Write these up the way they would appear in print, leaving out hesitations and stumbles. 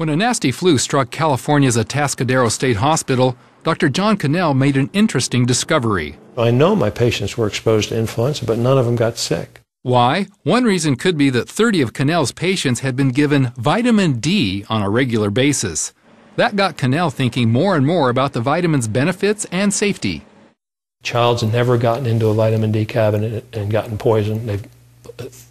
When a nasty flu struck California's Atascadero State Hospital, Dr. John Cannell made an interesting discovery. I know my patients were exposed to influenza, but none of them got sick. Why? One reason could be that 30 of Cannell's patients had been given vitamin D on a regular basis. That got Cannell thinking more and more about the vitamin's benefits and safety. Child's never gotten into a vitamin D cabinet and gotten poisoned.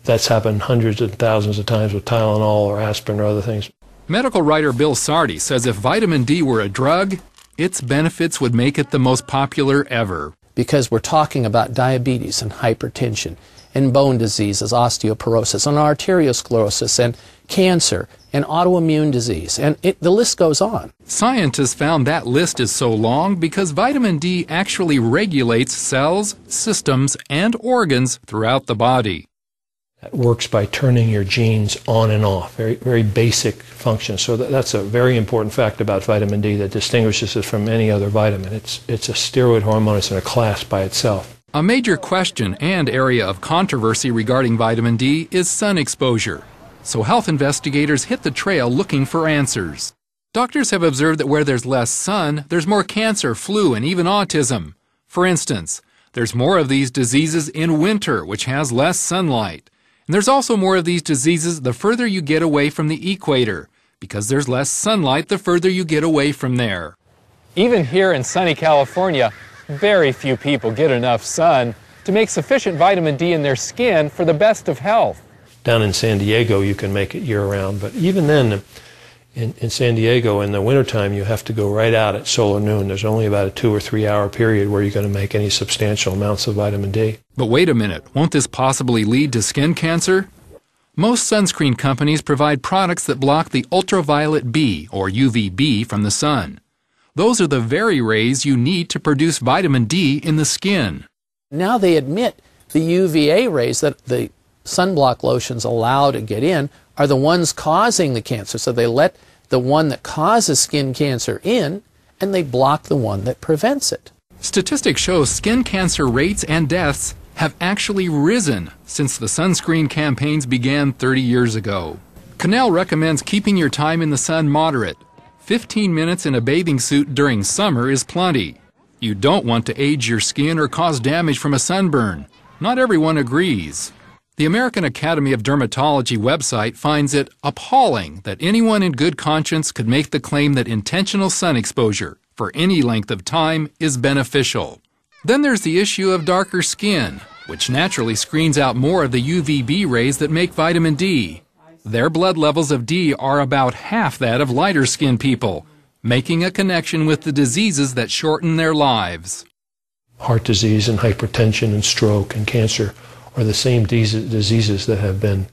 That's happened hundreds of thousands of times with Tylenol or aspirin or other things. Medical writer Bill Sardi says if vitamin D were a drug, its benefits would make it the most popular ever. Because we're talking about diabetes and hypertension and bone diseases, osteoporosis and arteriosclerosis and cancer and autoimmune disease, and the list goes on. Scientists found that list is so long because vitamin D actually regulates cells, systems, and organs throughout the body. It works by turning your genes on and off, very basic function. So that's a very important fact about vitamin D that distinguishes it from any other vitamin. It's a steroid hormone. It's in a class by itself. A major question and area of controversy regarding vitamin D is sun exposure. So health investigators hit the trail looking for answers. Doctors have observed that where there's less sun, there's more cancer, flu, and even autism. For instance, there's more of these diseases in winter, which has less sunlight. And there's also more of these diseases the further you get away from the equator, because there's less sunlight the further you get away from there. Even here in sunny California, very few people get enough sun to make sufficient vitamin D in their skin for the best of health. Down in San Diego, you can make it year-round, but even then, in San Diego, in the wintertime, you have to go right out at solar noon. There's only about a 2 or 3 hour period where you're going to make any substantial amounts of vitamin D. But wait a minute, won't this possibly lead to skin cancer? Most sunscreen companies provide products that block the ultraviolet B, or UVB, from the sun. Those are the very rays you need to produce vitamin D in the skin. Now they admit the UVA rays that the sunblock lotions allow to get in are the ones causing the cancer. So they let the one that causes skin cancer in, and they block the one that prevents it. Statistics show skin cancer rates and deaths have actually risen since the sunscreen campaigns began 30 years ago. Cannell recommends keeping your time in the sun moderate. 15 minutes in a bathing suit during summer is plenty. You don't want to age your skin or cause damage from a sunburn. Not everyone agrees. The American Academy of Dermatology website finds it appalling that anyone in good conscience could make the claim that intentional sun exposure for any length of time is beneficial. Then there's the issue of darker skin, which naturally screens out more of the UVB rays that make vitamin D. Their blood levels of D are about half that of lighter skinned people, making a connection with the diseases that shorten their lives. Heart disease and hypertension and stroke and cancer are the same diseases that have been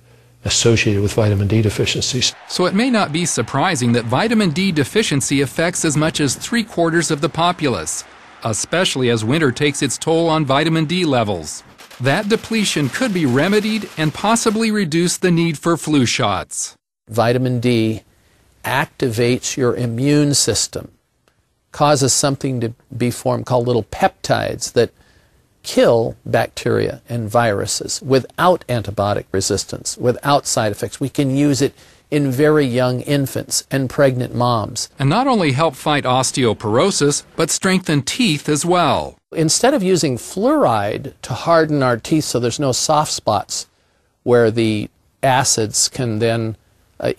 associated with vitamin D deficiencies. So it may not be surprising that vitamin D deficiency affects as much as 3/4 of the populace, especially as winter takes its toll on vitamin D levels. That depletion could be remedied and possibly reduce the need for flu shots. Vitamin D activates your immune system, causes something to be formed called little peptides that kill bacteria and viruses without antibiotic resistance, without side effects. We can use it in very young infants and pregnant moms. And not only help fight osteoporosis, but strengthen teeth as well. Instead of using fluoride to harden our teeth so there's no soft spots where the acids can then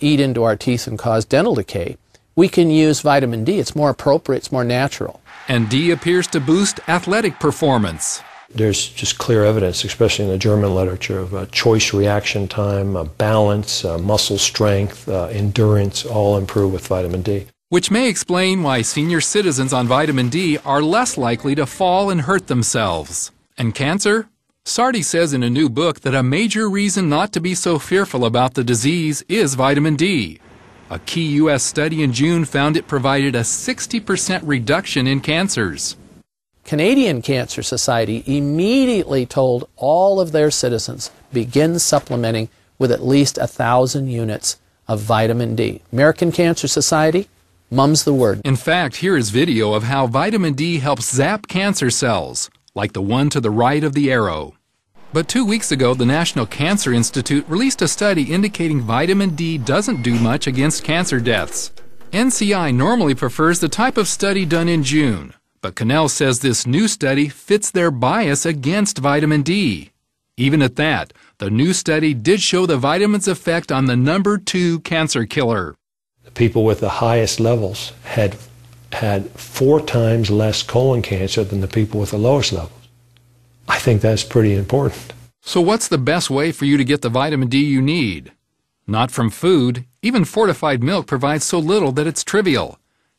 eat into our teeth and cause dental decay, we can use vitamin D. It's more appropriate, it's more natural. And D appears to boost athletic performance. There's just clear evidence, especially in the German literature, of choice reaction time, balance, muscle strength, endurance, all improve with vitamin D. Which may explain why senior citizens on vitamin D are less likely to fall and hurt themselves. And cancer? Sardi says in a new book that a major reason not to be so fearful about the disease is vitamin D. A key U.S. study in June found it provided a 60% reduction in cancers. Canadian Cancer Society immediately told all of their citizens, begin supplementing with at least 1,000 units of vitamin D. American Cancer Society, mum's the word. In fact, here is video of how vitamin D helps zap cancer cells, like the one to the right of the arrow. But 2 weeks ago, the National Cancer Institute released a study indicating vitamin D doesn't do much against cancer deaths. NCI normally prefers the type of study done in June, but Cannell says this new study fits their bias against vitamin D. Even at that, the new study did show the vitamin's effect on the number 2 cancer killer. The people with the highest levels had 4 times less colon cancer than the people with the lowest levels. I think that's pretty important. So what's the best way for you to get the vitamin D you need? Not from food. Even fortified milk provides so little that it's trivial.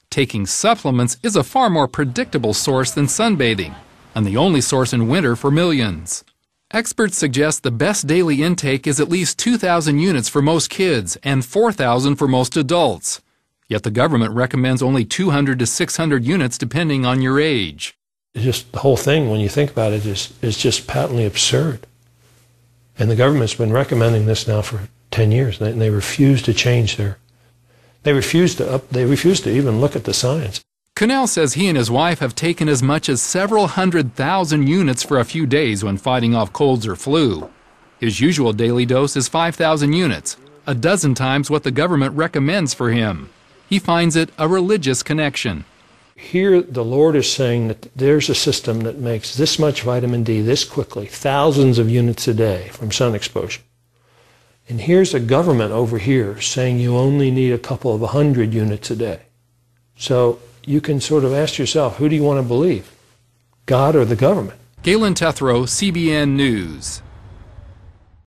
Taking supplements is a far more predictable source than sunbathing, and the only source in winter for millions. Experts suggest the best daily intake is at least 2,000 units for most kids and 4,000 for most adults. Yet the government recommends only 200 to 600 units depending on your age. Just the whole thing, when you think about it, is just patently absurd. And the government's been recommending this now for 10 years, and they refuse to change they refuse to even look at the science. Cannell says he and his wife have taken as much as several 100,000 units for a few days when fighting off colds or flu. His usual daily dose is 5,000 units, a dozen times what the government recommends for him. He finds it a religious connection. Here the Lord is saying that there's a system that makes this much vitamin D this quickly, thousands of units a day from sun exposure. And here's a government over here saying you only need a couple of 100 units a day. So you can sort of ask yourself, who do you want to believe? God or the government? Galen Tethrow, CBN News.